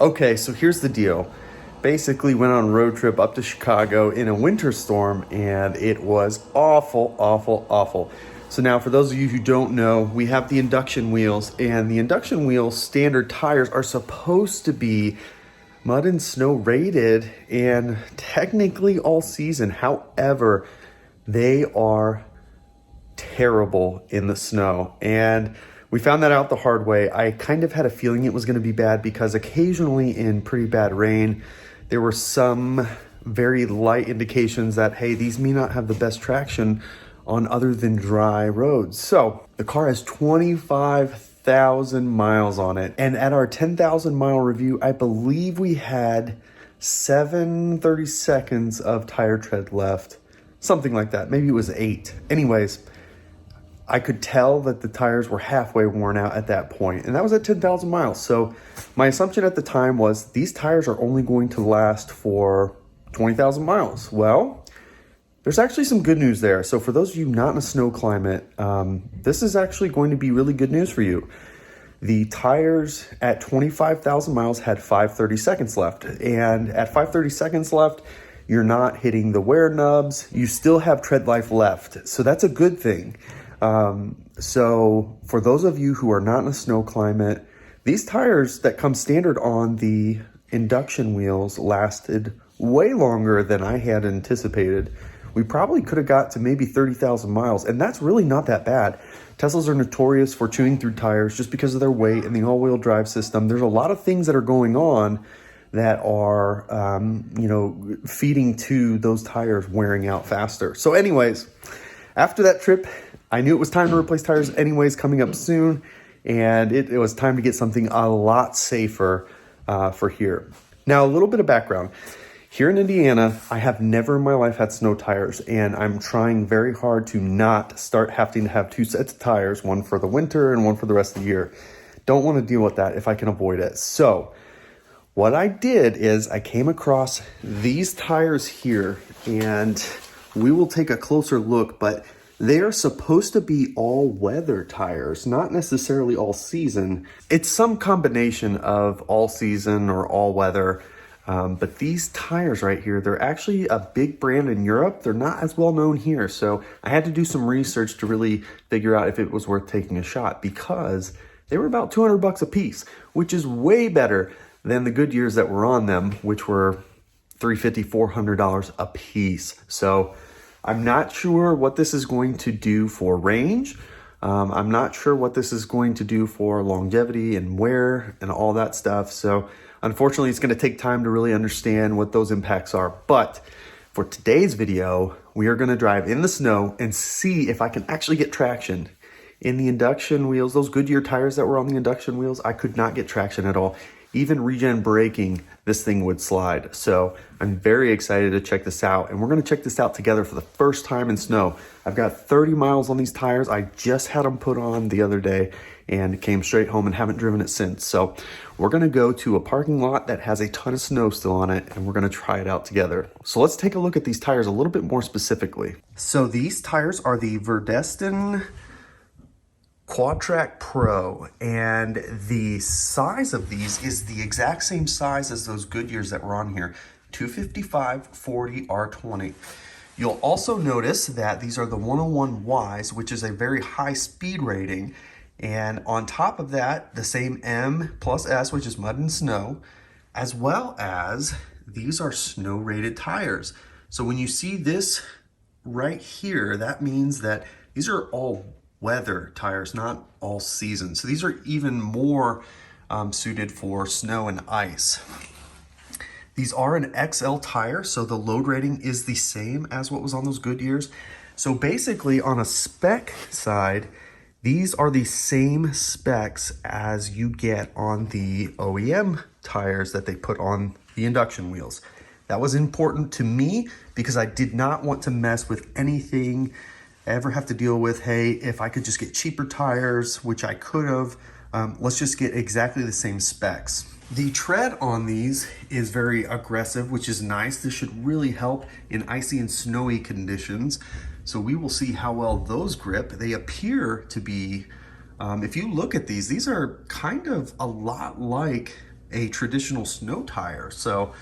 Okay, so here's the deal. Basically went on a road trip up to Chicago in a winter storm, and it was awful, awful, awful. So now for those of you who don't know, we have the Induction wheels, and the Induction wheels standard tires are supposed to be mud and snow rated and technically all season. However, they are terrible in the snow, and we found that out the hard way. I kind of had a feeling it was going to be bad because occasionally in pretty bad rain, there were some very light indications that, hey, these may not have the best traction on other than dry roads. So the car has 25,000 miles on it. And at our 10,000 mile review, I believe we had 7 seconds of tire tread left. Something like that. Maybe it was 8. Anyways, I could tell that the tires were halfway worn out at that point, and that was at 10,000 miles. So my assumption at the time was these tires are only going to last for 20,000 miles. Well, there's actually some good news there. So for those of you not in a snow climate, this is actually going to be really good news for you. The tires at 25,000 miles had 530 seconds left, and at 530 seconds left, you're not hitting the wear nubs. You still have tread life left, so that's a good thing. So for those of you who are not in a snow climate, these tires that come standard on the Induction wheels lasted way longer than I had anticipated. We probably could have got to maybe 30,000 miles, and that's really not that bad. Teslas are notorious for chewing through tires just because of their weight and the all-wheel drive system. There's a lot of things that are going on that are, feeding to those tires wearing out faster. So anyways, after that trip, I knew it was time to replace tires anyways, coming up soon, and it was time to get something a lot safer for here. Now, a little bit of background. Here in Indiana, I have never in my life had snow tires, and I'm trying very hard to not start having to have 2 sets of tires, one for the winter and one for the rest of the year. Don't want to deal with that if I can avoid it. So what I did is I came across these tires here, and we will take a closer look, but they are supposed to be all-weather tires, not necessarily all-season. It's some combination of all-season or all-weather, but these tires right here, they're actually a big brand in Europe. They're not as well known here, so I had to do some research to really figure out if it was worth taking a shot, because they were about $200 a piece, which is way better than the Goodyears that were on them, which were $350, $400 a piece. So I'm not sure what this is going to do for range. I'm not sure what this is going to do for longevity and wear and all that stuff. So unfortunately, it's going to take time to really understand what those impacts are. But for today's video, we are going to drive in the snow and see if I can actually get traction. In the Induction wheels, those Goodyear tires that were on the Induction wheels, I could not get traction at all. Even regen braking, this thing would slide. So I'm very excited to check this out, and we're gonna check this out together for the first time in snow. I've got 30 miles on these tires. I just had them put on the other day and came straight home and haven't driven it since. So we're gonna go to a parking lot that has a ton of snow still on it, and we're gonna try it out together. So let's take a look at these tires a little bit more specifically. So these tires are the Vredestein Quatrac Pro, and the size of these is the exact same size as those Goodyears that were on here, 255 40 R20. You'll also notice that these are the 101Ys, which is a very high speed rating, and on top of that, the same M plus S, which is mud and snow, as well as these are snow rated tires. So when you see this right here, that means that these are all weather tires, not all season. So these are even more suited for snow and ice. These are an XL tire, so the load rating is the same as what was on those Goodyears. So basically on a spec side, these are the same specs as you get on the OEM tires that they put on the Induction wheels. That was important to me because I did not want to mess with anything ever have to deal with, hey, if I could just get cheaper tires, which I could have, let's just get exactly the same specs. The tread on these is very aggressive, which is nice. This should really help in icy and snowy conditions. So we will see how well those grip. They appear to be, if you look at these are kind of a lot like a traditional snow tire. So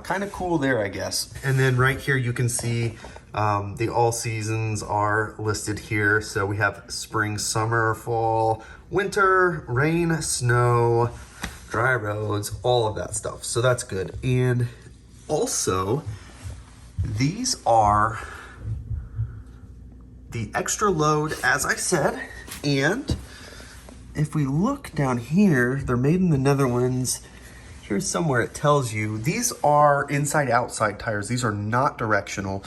kind of cool there, I guess. And then right here you can see the all seasons are listed here. So we have spring, summer, fall, winter, rain, snow, dry roads, all of that stuff. So that's good. And also, these are the extra load, as I said. And if we look down here, they're made in the Netherlands. Here's somewhere it tells you. These are inside-outside tires. These are not directional,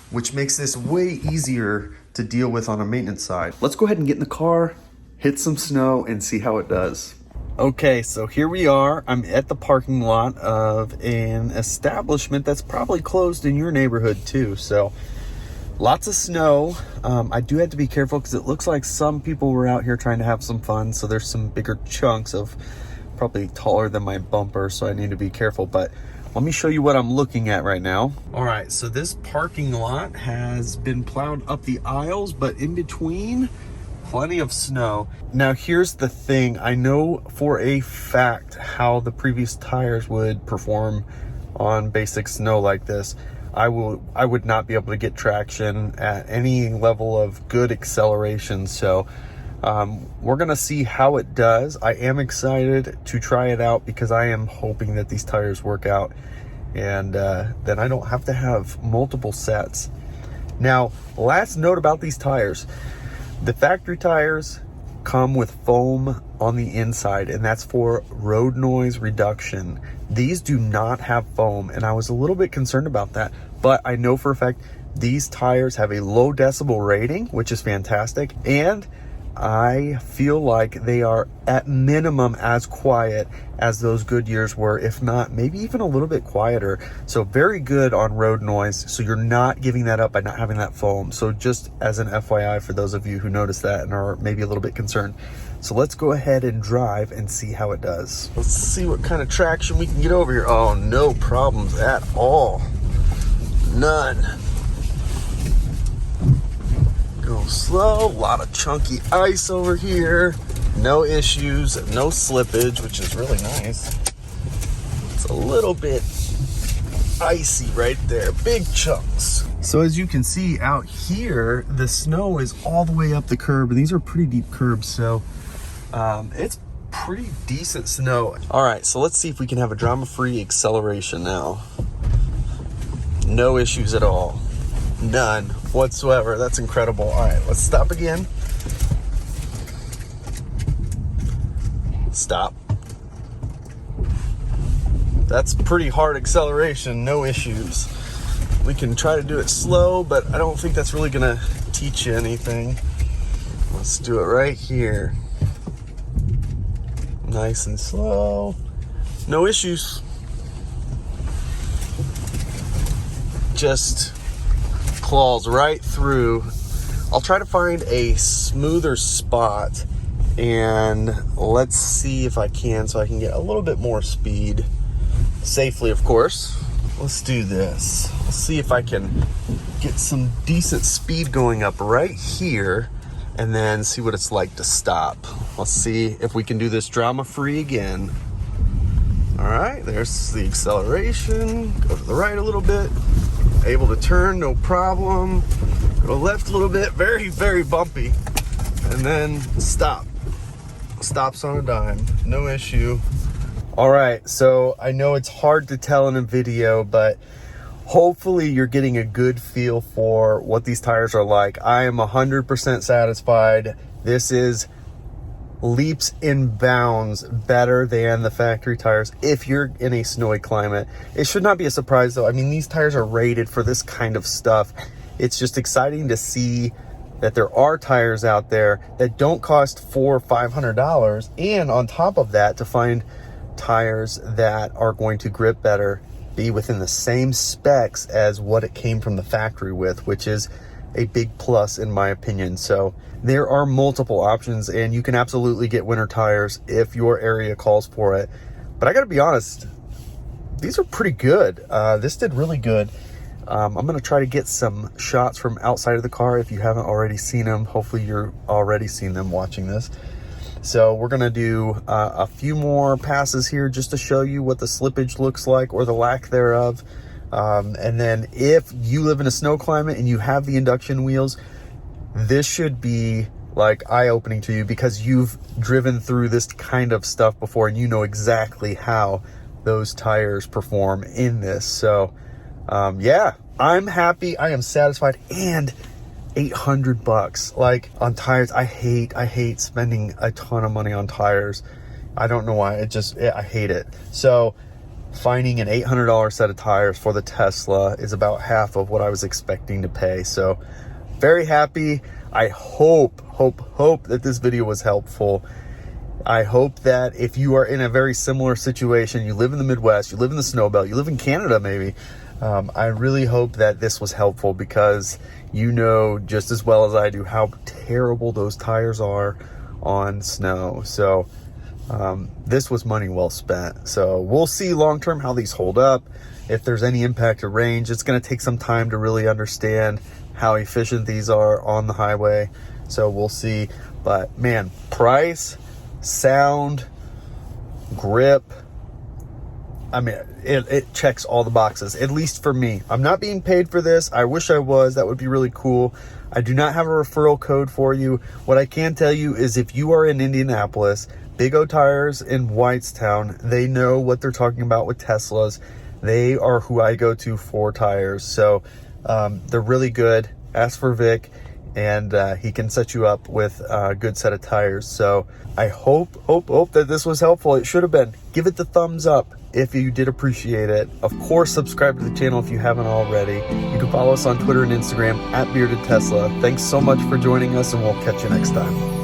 which makes this way easier to deal with on a maintenance side. Let's go ahead and get in the car, hit some snow, and see how it does. Okay, so here we are. I'm at the parking lot of an establishment that's probably closed in your neighborhood too. So lots of snow. I do have to be careful because it looks like some people were out here trying to have some fun. So there's some bigger chunks of probably taller than my bumper. So I need to be careful, but let me show you what I'm looking at right now. All right, so this parking lot has been plowed up the aisles, but in between, plenty of snow. Now here's the thing, I know for a fact how the previous tires would perform on basic snow like this. I would not be able to get traction at any level of good acceleration. So we're gonna see how it does. I am excited to try it out because I am hoping that these tires work out and then I don't have to have multiple sets. Now, last note about these tires. The factory tires come with foam on the inside, and that's for road noise reduction. These do not have foam, and I was a little bit concerned about that, but I know for a fact these tires have a low decibel rating, which is fantastic, and I feel like they are at minimum as quiet as those Goodyears were, if not maybe even a little bit quieter. So very good on road noise. So you're not giving that up by not having that foam. So just as an FYI for those of you who noticed that and are maybe a little bit concerned. So let's go ahead and drive and see how it does. Let's see what kind of traction we can get over here. Oh, no problems at all. None. Go slow, a lot of chunky ice over here. No issues, no slippage, which is really nice. It's a little bit icy right there, big chunks. So as you can see out here, the snow is all the way up the curb, and these are pretty deep curbs, so it's pretty decent snow. All right, so let's see if we can have a drama-free acceleration now. No issues at all. None whatsoever. That's incredible. All right, let's stop again. Stop. That's pretty hard acceleration, no issues. We can try to do it slow, but I don't think that's really gonna teach you anything. Let's do it right here. Nice and slow. No issues. Just claws right through. I'll try to find a smoother spot and let's see if I can, so I can get a little bit more speed safely, of course. Let's do this. Let's see if I can get some decent speed going up right here and then see what it's like to stop. Let's see if we can do this drama-free again. All right, there's the acceleration. Go to the right a little bit. Able to turn, no problem. Go left a little bit, very, very bumpy. And then stop. Stops on a dime, no issue. All right, so I know it's hard to tell in a video, but hopefully you're getting a good feel for what these tires are like. I am 100% satisfied. This is leaps and bounds better than the factory tires if you're in a snowy climate. It should not be a surprise though. I mean, these tires are rated for this kind of stuff. It's just exciting to see that there are tires out there that don't cost $400 or $500, and on top of that, to find tires that are going to grip better, be within the same specs as what it came from the factory with, which is a big plus in my opinion. So there are multiple options, and you can absolutely get winter tires if your area calls for it. But I gotta be honest, these are pretty good. This did really good. I'm gonna try to get some shots from outside of the car if you haven't already seen them. Hopefully you're already seen them watching this. So we're gonna do a few more passes here just to show you what the slippage looks like, or the lack thereof. And then if you live in a snow climate and you have the induction wheels, this should be like eye-opening to you, because you've driven through this kind of stuff before and you know exactly how those tires perform in this. So yeah, I'm happy, I am satisfied. And $800 like on tires. I hate spending a ton of money on tires. I don't know why. I hate it. So finding an $800 set of tires for the Tesla is about half of what I was expecting to pay. So very happy. I hope that this video was helpful. I hope that if you are in a very similar situation, you live in the Midwest, you live in the snow belt, you live in Canada maybe, I really hope that this was helpful, because you know just as well as I do how terrible those tires are on snow. So this was money well spent. So we'll see long term how these hold up, if there's any impact to range. It's going to take some time to really understand how efficient these are on the highway. So we'll see. But man, price, sound, grip, I mean, it checks all the boxes, at least for me. I'm not being paid for this. I wish I was. That would be really cool. I do not have a referral code for you. What I can tell you is, if you are in Indianapolis, Big O Tires in Whitestown, they know what they're talking about with Teslas. They are who I go to for tires. So they're really good. Ask for Vic, and he can set you up with a good set of tires. So I hope that this was helpful. It should have been. Give it the thumbs up if you did appreciate it. Of course, subscribe to the channel if you haven't already. You can follow us on Twitter and Instagram @BeardedTesla. Thanks so much for joining us, and we'll catch you next time.